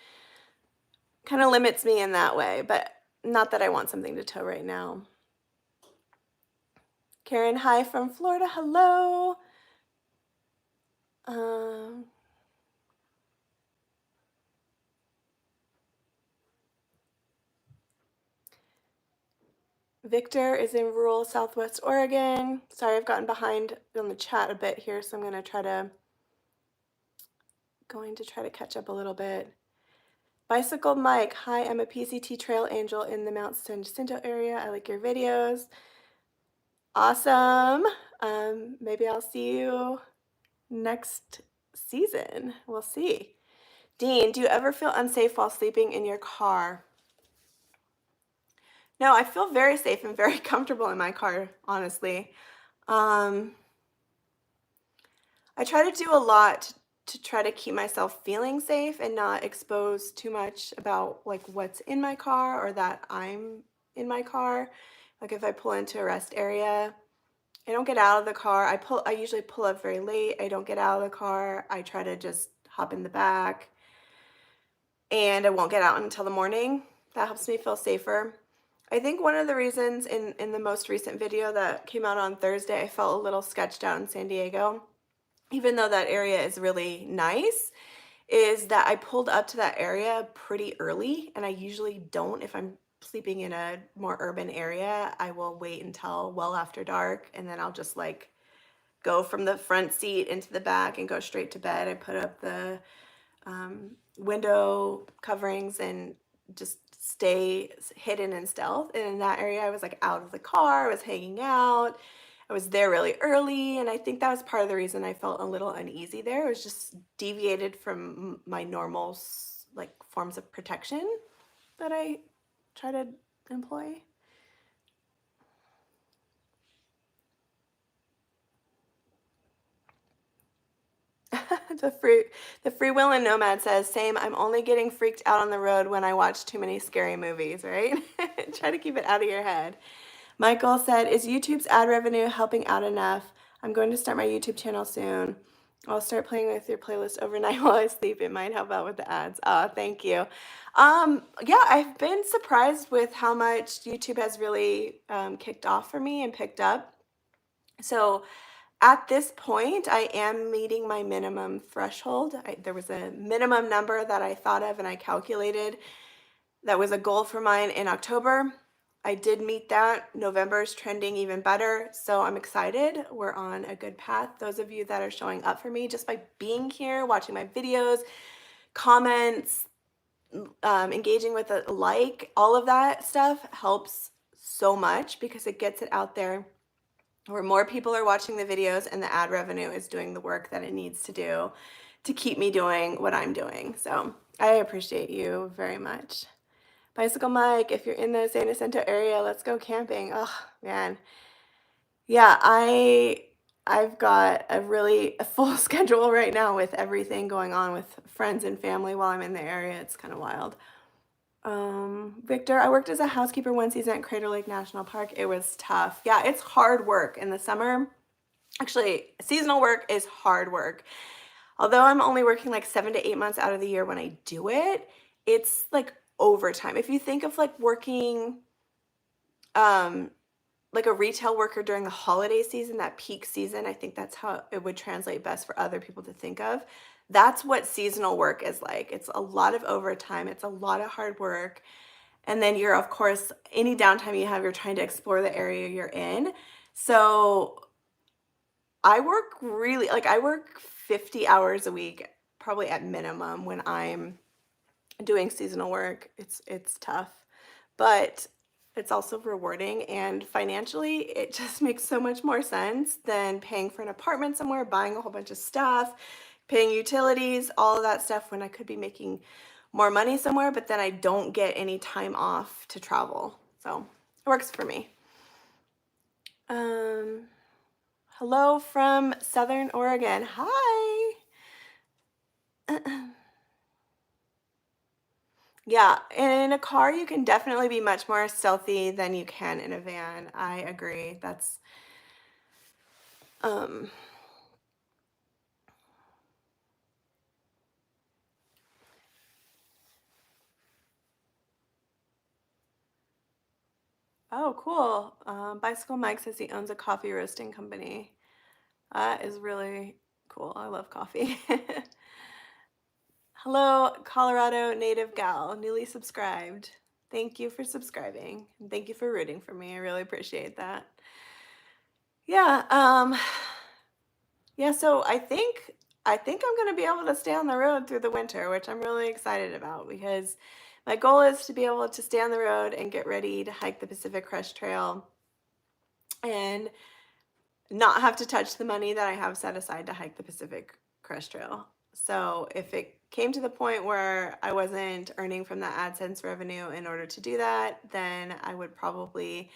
limits me in that way, but not that I want something to tow right now. Karen, hi from Florida. Hello. Victor is in rural Southwest Oregon. Sorry, I've gotten behind on the chat a bit here, so I'm going to try to catch up a little bit. Bicycle Mike, hi, I'm a PCT trail angel in the Mount San Jacinto area. I like your videos. Awesome. Maybe I'll see you next season. We'll see. Dean, do you ever feel unsafe while sleeping in your car? No, I feel very safe and very comfortable in my car, honestly. I try to do a lot to try to keep myself feeling safe and not expose too much about like what's in my car or that I'm in my car. Like if I pull into a rest area, I don't get out of the car. I usually pull up very late. I don't get out of the car. I try to just hop in the back and I won't get out until the morning. That helps me feel safer. I think one of the reasons in the most recent video that came out on Thursday, I felt a little sketched out in San Diego, even though that area is really nice, is that I pulled up to that area pretty early, and I usually don't. If I'm sleeping in a more urban area, I will wait until well after dark, and then I'll just like go from the front seat into the back and go straight to bed. I put up the window coverings and just stay hidden in stealth. And in that area, I was like out of the car, I was hanging out. I was there really early, and I think that was part of the reason I felt a little uneasy there. It was just deviated from my normal like forms of protection that I try to employ. The free will and Nomad says, same, I'm only getting freaked out on the road when I watch too many scary movies, right? Try to keep it out of your head. Michael said, is YouTube's ad revenue helping out enough? I'm going to start my YouTube channel soon. I'll start playing with your playlist overnight while I sleep. It might help out with the ads. Oh, thank you. Yeah, I've been surprised with how much YouTube has really kicked off for me and picked up. So at this point, I am meeting my minimum threshold. There was a minimum number that I thought of and I calculated. That was a goal for mine in October. I did meet that. November is trending even better, so I'm excited. We're on a good path. Those of you that are showing up for me just by being here, watching my videos, comments, engaging with a like, all of that stuff helps so much because it gets it out there where more people are watching the videos and the ad revenue is doing the work that it needs to do to keep me doing what I'm doing. So I appreciate you very much. Bicycle Mike, if you're in the San Jacinto area, let's go camping. Oh, man. Yeah, I've got a full schedule right now with everything going on with friends and family while I'm in the area. It's kind of wild. Victor, I worked as a housekeeper one season at Crater Lake National Park. It was tough. Yeah, it's hard work in the summer. Actually, seasonal work is hard work. although I'm only working like 7 to 8 months out of the year when I do it, it's like overtime. If you think of like working um, like a retail worker during the holiday season, that peak season, I think that's how it would translate best for other people to think of. That's what seasonal work is like. It's a lot of overtime, it's a lot of hard work. And then you're, of course, any downtime you have, you're trying to explore the area you're in. So I work really, like, I work 50 hours a week, probably at minimum when I'm doing seasonal work. It's tough, but it's also rewarding, and financially it just makes so much more sense than paying for an apartment somewhere, buying a whole bunch of stuff, paying utilities, all of that stuff, when I could be making more money somewhere, but then I don't get any time off to travel. So it works for me. um Hello from Southern Oregon. Hi. Yeah, in a car you can definitely be much more stealthy than you can in a van. I agree. That's um oh, cool. Bicycle Mike says he owns a coffee roasting company. That is really cool. I love coffee. Hello, Colorado native gal, newly subscribed. Thank you for subscribing, and thank you for rooting for me. I really appreciate that. Yeah, yeah, so I think I'm gonna be able to stay on the road through the winter, which I'm really excited about, because my goal is to be able to stay on the road and get ready to hike the Pacific Crest Trail and not have to touch the money that I have set aside to hike the Pacific Crest Trail. So if it came to the point where I wasn't earning from that AdSense revenue in order to do that, then I would probably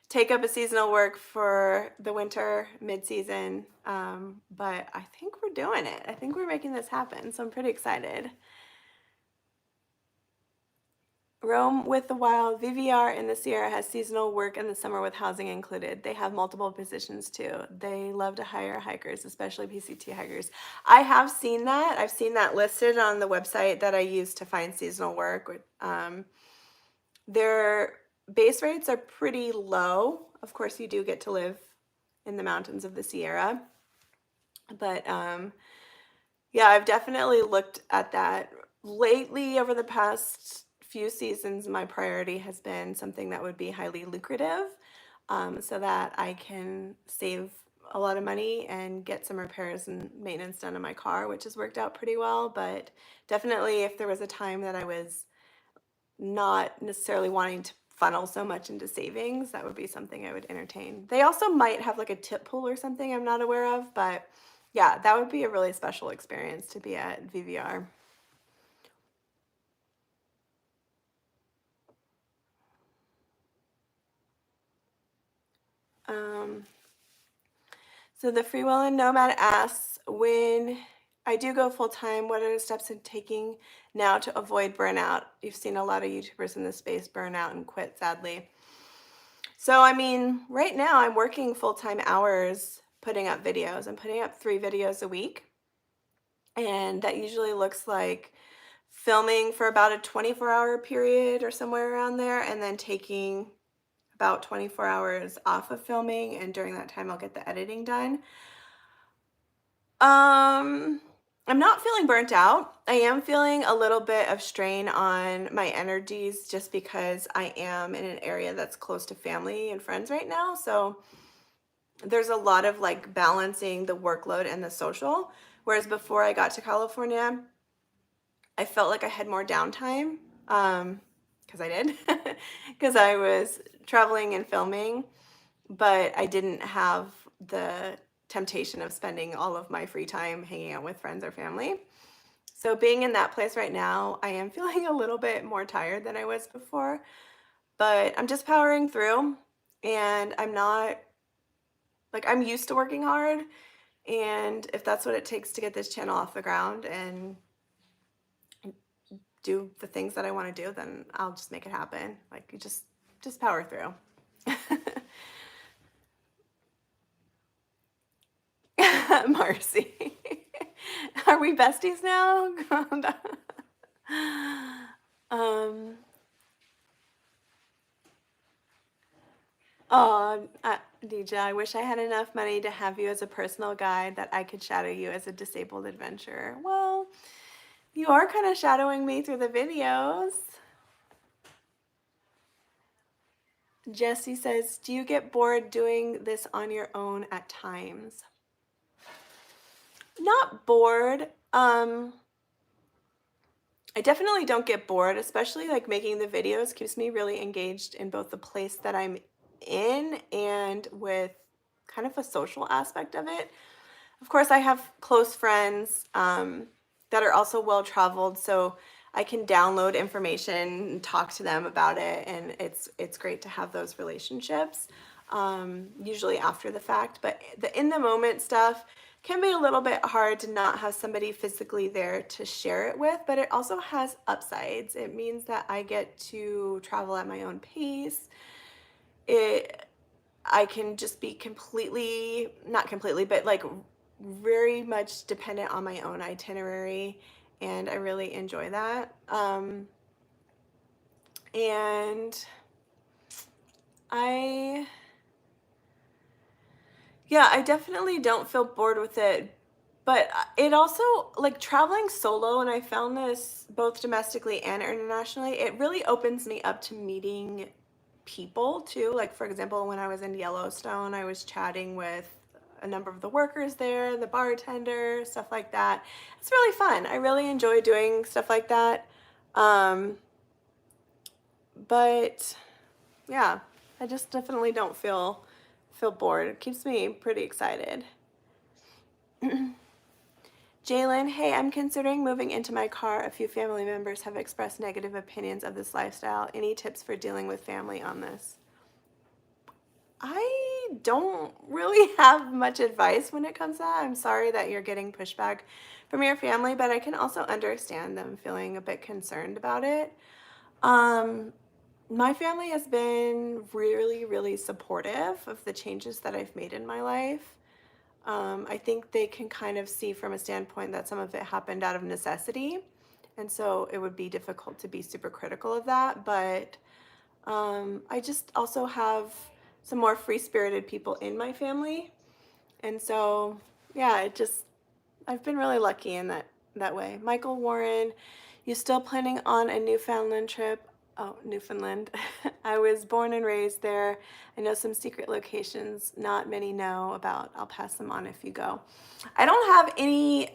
take up a seasonal work for the winter mid-season. But I think we're doing it. I think we're making this happen. So I'm pretty excited. Roam with the Wild, VVR in the Sierra has seasonal work in the summer with housing included. They have multiple positions too. They love to hire hikers, especially PCT hikers. I have seen that. I've seen that listed on the website that I use to find seasonal work. Their base rates are pretty low. Of course, you do get to live in the mountains of the Sierra. But yeah, I've definitely looked at that lately. Over the past few seasons, my priority has been something that would be highly lucrative, so that I can save a lot of money and get some repairs and maintenance done on my car, which has worked out pretty well. But definitely, if there was a time that I was not necessarily wanting to funnel so much into savings, that would be something I would entertain. They also might have like a tip pool or something I'm not aware of, but yeah, that would be a really special experience to be at VVR. Um, so the Free Will and Nomad asks, when I do go full time, what are the steps I'm taking now to avoid burnout? You've seen a lot of YouTubers in this space burn out and quit, sadly. So, I mean, right now I'm working full-time hours putting up videos. I'm putting up 3 videos a week, and that usually looks like filming for about a 24-hour period or somewhere around there, and then taking about 24 hours off of filming, and during that time I'll get the editing done. Um, I'm not feeling burnt out. I am feeling a little bit of strain on my energies just because I am in an area that's close to family and friends right now. So there's a lot of like balancing the workload and the social. Whereas before I got to California, I felt like I had more downtime, because I did, because I was traveling and filming, but I didn't have the temptation of spending all of my free time hanging out with friends or family. So being in that place right now, I am feeling a little bit more tired than I was before, but I'm just powering through, and I'm not like, I'm used to working hard, and if that's what it takes to get this channel off the ground and do the things that I want to do, then I'll just make it happen. Like, you just power through. Marcy. Are we besties now? um, oh, DJ, I wish I had enough money to have you as a personal guide that I could shadow you as a disabled adventurer. Well, you are kind of shadowing me through the videos. Jesse says, do you get bored doing this on your own at times? Not bored. I definitely don't get bored, especially like making the videos keeps me really engaged in both the place that I'm in and with kind of a social aspect of it. Of course, I have close friends that are also well-traveled, so I can download information and talk to them about it, and it's great to have those relationships, usually after the fact. But the in-the-moment stuff can be a little bit hard to not have somebody physically there to share it with, but it also has upsides. It means that I get to travel at my own pace. I can just be completely, not completely, but like very much dependent on my own itinerary, and I really enjoy that. And I, yeah, I definitely don't feel bored with it, but it also, like traveling solo, and I found this both domestically and internationally, it really opens me up to meeting people too. Like for example, when I was in Yellowstone, I was chatting with a number of the workers there, the bartender, stuff like that. It's really fun. I really enjoy doing stuff like that. But yeah, I just definitely don't feel bored. It keeps me pretty excited. Jalen, hey, I'm considering moving into my car. A few family members have expressed negative opinions of this lifestyle. Any tips for dealing with family on this? I don't really have much advice when it comes to that. I'm sorry that you're getting pushback from your family, but I can also understand them feeling a bit concerned about it. My family has been really, really supportive of the changes that I've made in my life. I think they can kind of see from a standpoint that some of it happened out of necessity. And so it would be difficult to be super critical of that. But I just also have some more free-spirited people in my family. And so, yeah, I've been really lucky in that way. Michael Warren, you still planning on a Newfoundland trip? Oh, Newfoundland. I was born and raised there. I know some secret locations not many know about. I'll pass them on if you go. I don't have any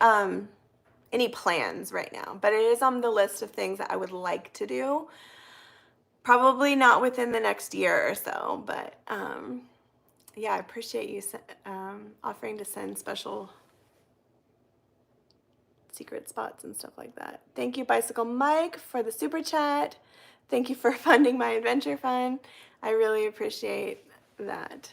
plans right now, but it is on the list of things that I would like to do. Probably not within the next year or so, but yeah, I appreciate you offering to send special secret spots and stuff like that. Thank you, Bicycle Mike, for the super chat. Thank you for funding my adventure fund. I really appreciate that.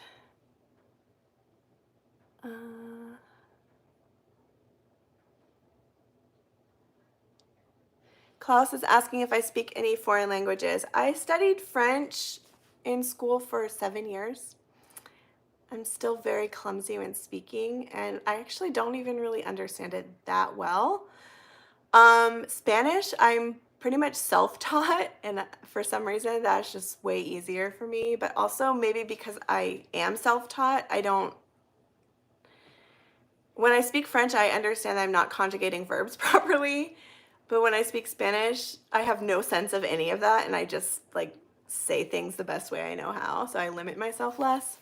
Klaus is asking if I speak any foreign languages. I studied French in school for 7 years. I'm still very clumsy when speaking, and I actually don't even really understand it that well. Spanish, I'm pretty much self-taught, and for some reason that's just way easier for me, but also maybe because I am self-taught, when I speak French, I understand I'm not conjugating verbs properly, but when I speak Spanish, I have no sense of any of that, and I just like say things the best way I know how, so I limit myself less.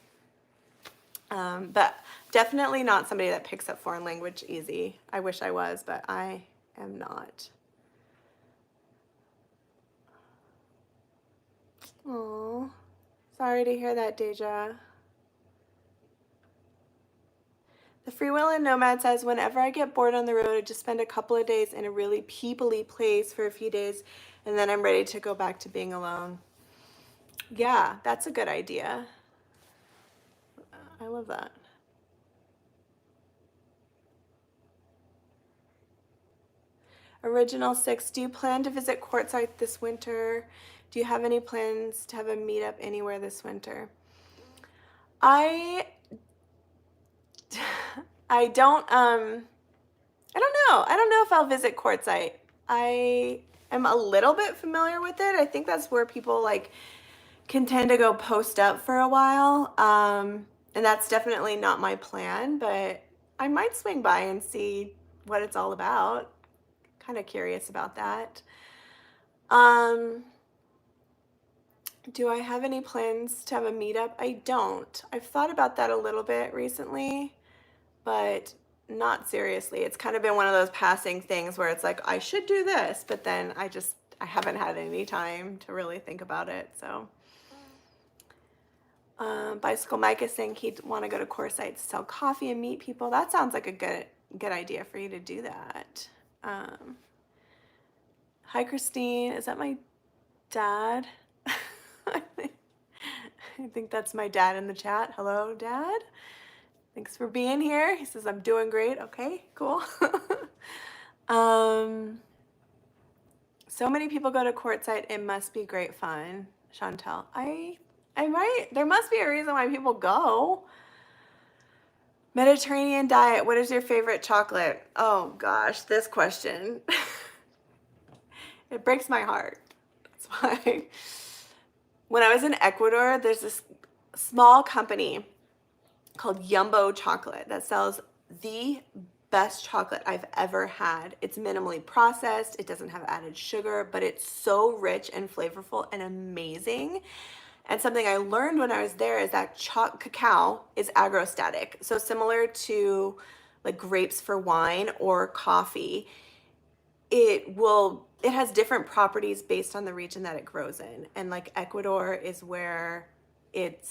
But definitely not somebody that picks up foreign language easy. I wish I was, but I am not. Oh, sorry to hear that, Deja. The Free Will and Nomad says, whenever I get bored on the road, I just spend a couple of days in a really people-y place for a few days, and then I'm ready to go back to being alone. Yeah, that's a good idea. I love that. Original 6, do you plan to visit Quartzsite this winter? Do you have any plans to have a meetup anywhere this winter? I don't know. I don't know if I'll visit Quartzsite. I am a little bit familiar with it. I think that's where people like can tend to go post up for a while. And that's definitely not my plan, but I might swing by and see what it's all about. Kind of curious about that. Um, do I have any plans to have a meetup? I don't. I've thought about that a little bit recently, but not seriously. It's kind of been one of those passing things where it's like, I should do this, but then I haven't had any time to really think about it. So, Bicycle Mike is saying he'd want to go to Quartzsite to sell coffee and meet people. That sounds like a good idea for you to do that. Hi, Christine. Is that my dad? I think that's my dad in the chat. Hello, Dad. Thanks for being here. He says, I'm doing great. Okay, cool. So many people go to Quartzsite. It must be great fun. Chantel, I might, there must be a reason why people go. Mediterranean diet. What is your favorite chocolate? Oh gosh, this question. It breaks my heart. That's why. When I was in Ecuador, there's this small company called Yumbo Chocolate that sells the best chocolate I've ever had. It's minimally processed, it doesn't have added sugar, but it's so rich and flavorful and amazing. And something I learned when I was there is that cacao is agrostatic. So similar to like grapes for wine or coffee, it has different properties based on the region that it grows in. And like Ecuador is where it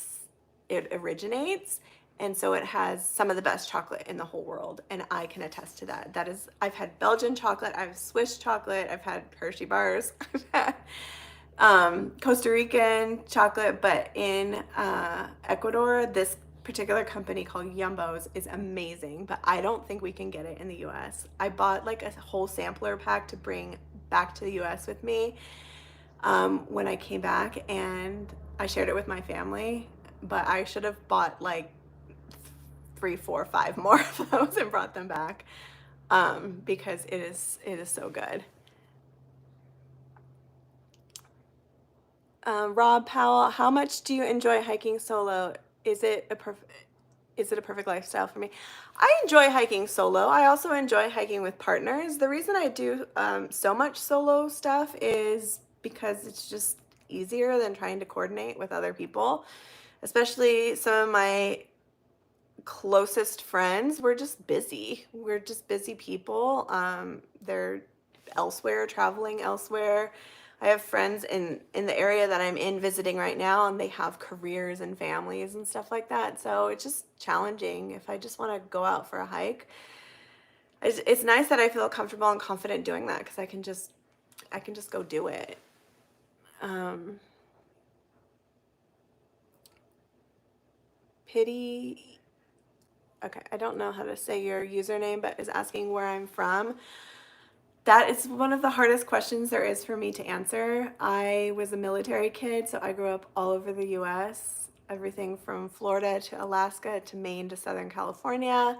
originates. And so it has some of the best chocolate in the whole world. And I can attest to that. I've had Belgian chocolate, I've Swiss chocolate, I've had Hershey bars, I've had Costa Rican chocolate, but in Ecuador, this particular company called Yumbo's is amazing, but I don't think we can get it in the US. I bought like a whole sampler pack to bring back to the US with me when I came back, and I shared it with my family, but I should have bought like 3, 4, 5 more of those and brought them back because it is so good. Rob Powell, how much do you enjoy hiking solo? Is it a perfect lifestyle for me? I enjoy hiking solo. I also enjoy hiking with partners. The reason I do so much solo stuff is because it's just easier than trying to coordinate with other people, especially some of my closest friends. We're just busy people. They're elsewhere, traveling elsewhere. I have friends in the area that I'm in visiting right now, and they have careers and families and stuff like that. So it's just challenging. If I just want to go out for a hike, it's nice that I feel comfortable and confident doing that because I can just go do it. Pity. Okay, I don't know how to say your username, but is asking where I'm from. That is one of the hardest questions there is for me to answer. I was a military kid, so I grew up all over the US, everything from Florida to Alaska to Maine to Southern California,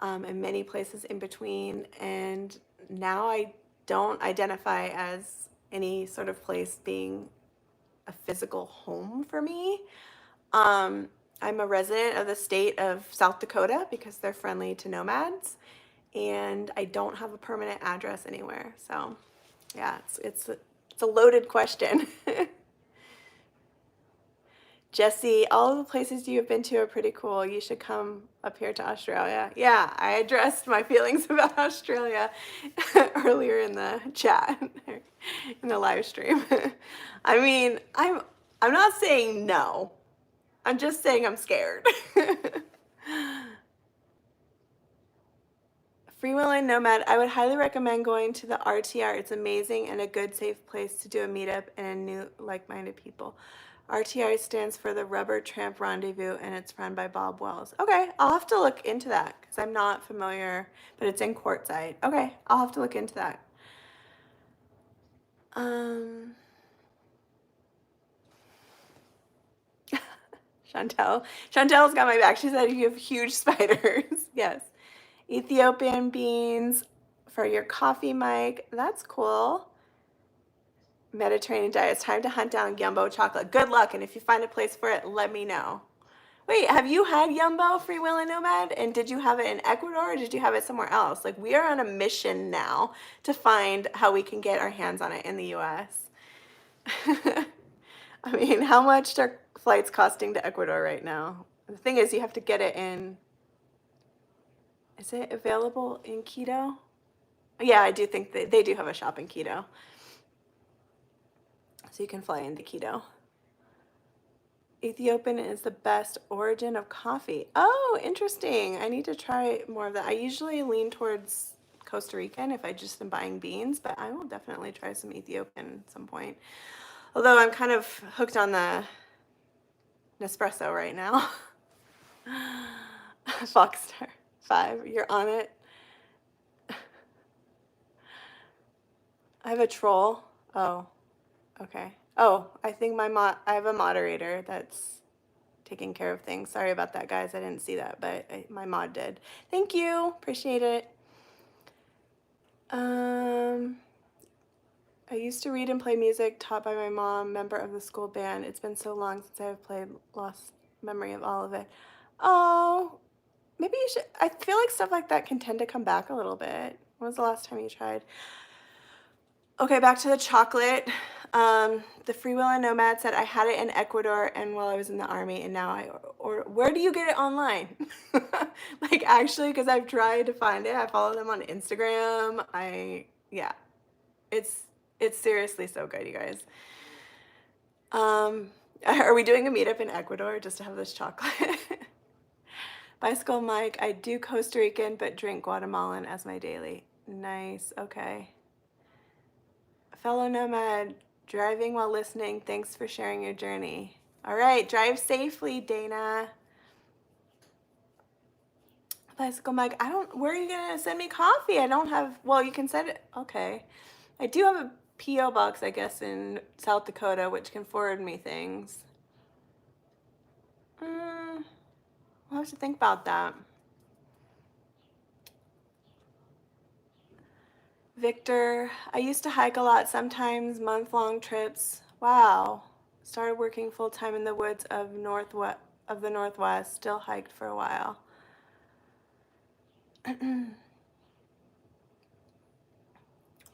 and many places in between. And now I don't identify as any sort of place being a physical home for me. I'm a resident of the state of South Dakota because they're friendly to nomads, and I don't have a permanent address anywhere. So yeah, it's a loaded question. Jesse, all of the places you have been to are pretty cool. You should come up here to Australia. Yeah, I addressed my feelings about Australia earlier in the chat, in the live stream. I mean, I'm not saying no. I'm just saying I'm scared. Freewheeling Nomad, I would highly recommend going to the RTR. It's amazing and a good, safe place to do a meetup and new, like-minded people. RTR stands for the Rubber Tramp Rendezvous, and it's run by Bob Wells. Okay, I'll have to look into that because I'm not familiar, but it's in Quartzsite. Okay, I'll have to look into that. Chantel's got my back. She said you have huge spiders. Yes. Ethiopian beans, for your coffee, Mike. That's cool. Mediterranean diet. It's time to hunt down Yumbo chocolate. Good luck, and if you find a place for it, let me know. Wait, have you had Yumbo Free Will and Nomad? And did you have it in Ecuador or did you have it somewhere else? Like, we are on a mission now to find how we can get our hands on it in the US. I mean, how much are flights costing to Ecuador right now? The thing is, you have to get it in. Is it available in Quito? Yeah, I do think they do have a shop in Quito. So you can fly into Quito. Ethiopian is the best origin of coffee. Oh, interesting. I need to try more of that. I usually lean towards Costa Rican if I just am buying beans, but I will definitely try some Ethiopian at some point. Although I'm kind of hooked on the Nespresso right now. Foxstar 5, you're on it. I have a troll. Oh, okay. Oh, I think I have a moderator that's taking care of things. Sorry about that, guys. I didn't see that, but my mod did. Thank you. Appreciate it. I used to read and play music taught by my mom, member of the school band. It's been so long since I've played, lost memory of all of it. Oh, maybe you should. I feel like stuff like that can tend to come back a little bit. When was the last time you tried? Okay, back to the chocolate. The Free Will and Nomad said I had it in Ecuador and while I was in the army, and now where do you get it online? Like, actually, because I've tried to find it. I follow them on Instagram. Yeah, it's seriously so good, you guys. Are we doing a meetup in Ecuador just to have this chocolate? Bicycle Mike, I do Costa Rican but drink Guatemalan as my daily. Nice, okay. Fellow Nomad, driving while listening. Thanks for sharing your journey. All right, drive safely, Dana. Bicycle Mike, where are you gonna send me coffee? I don't have, well, you can send it, okay. I do have a P.O. box, I guess, in South Dakota, which can forward me things. I'll have to think about that. Victor, I used to hike a lot, sometimes month-long trips. Wow. Started working full-time in the woods of the Northwest. Still hiked for a while.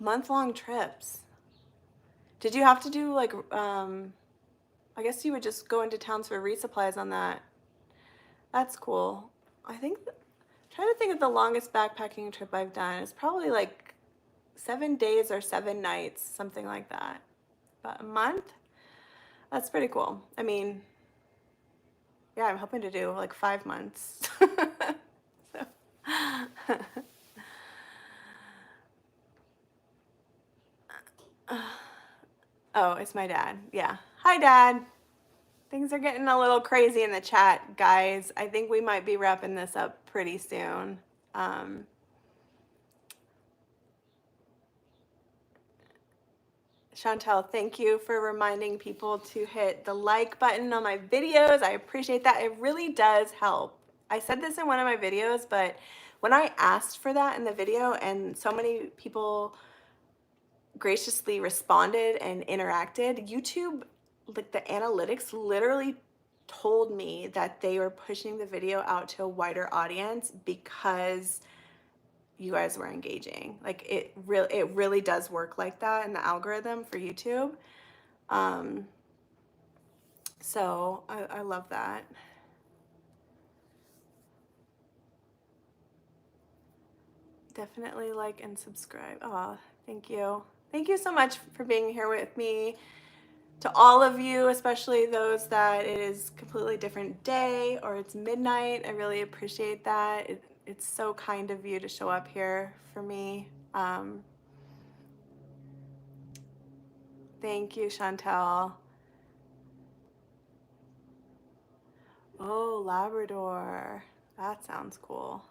Month-long trips. Did you have to do like, I guess you would just go into towns for resupplies on that. That's cool. I think, trying to think of the longest backpacking trip I've done. It's probably like 7 days or 7 nights, something like that. About a month? That's pretty cool. I mean, yeah, I'm hoping to do like 5 months. So. Oh, it's my dad. Yeah. Hi, Dad. Things are getting a little crazy in the chat, guys. I think we might be wrapping this up pretty soon. Chantel, thank you for reminding people to hit the like button on my videos. I appreciate that. It really does help. I said this in one of my videos, but when I asked for that in the video and so many people graciously responded and interacted, YouTube, like the analytics literally told me that they were pushing the video out to a wider audience because you guys were engaging. Like, it really does work like that in the algorithm for YouTube. So I love that. Definitely like and subscribe. Oh, thank you. Thank you so much for being here with me. To all of you, especially those that it is a completely different day or it's midnight, I really appreciate that. It's so kind of you to show up here for me. Thank you, Chantel. Oh, Labrador. That sounds cool.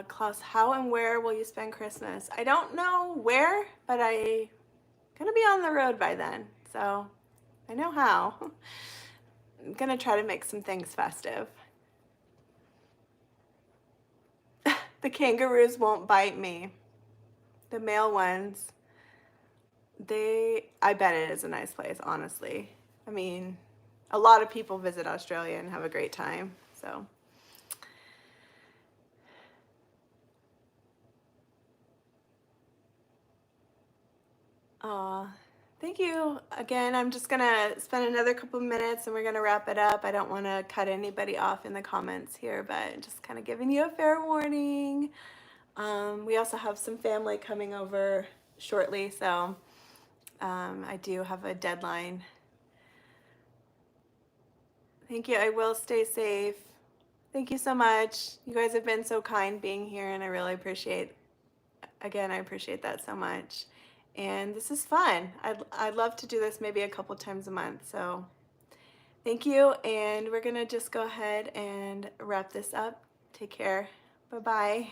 Klaus, how and where will you spend Christmas? I don't know where, but I'm gonna be on the road by then, so I know how. I'm gonna try to make some things festive. The kangaroos won't bite me. The male ones, I bet it is a nice place, honestly. I mean, a lot of people visit Australia and have a great time, so. Thank you. Again, I'm just gonna spend another couple minutes and we're gonna wrap it up. I don't wanna cut anybody off in the comments here, but just kind of giving you a fair warning. We also have some family coming over shortly, so I do have a deadline. Thank you. I will stay safe. Thank you so much. You guys have been so kind being here, and I really appreciate, again, I appreciate that so much. And this is fun. I'd love to do this maybe a couple times a month. So thank you. And we're going to just go ahead and wrap this up. Take care. Bye-bye.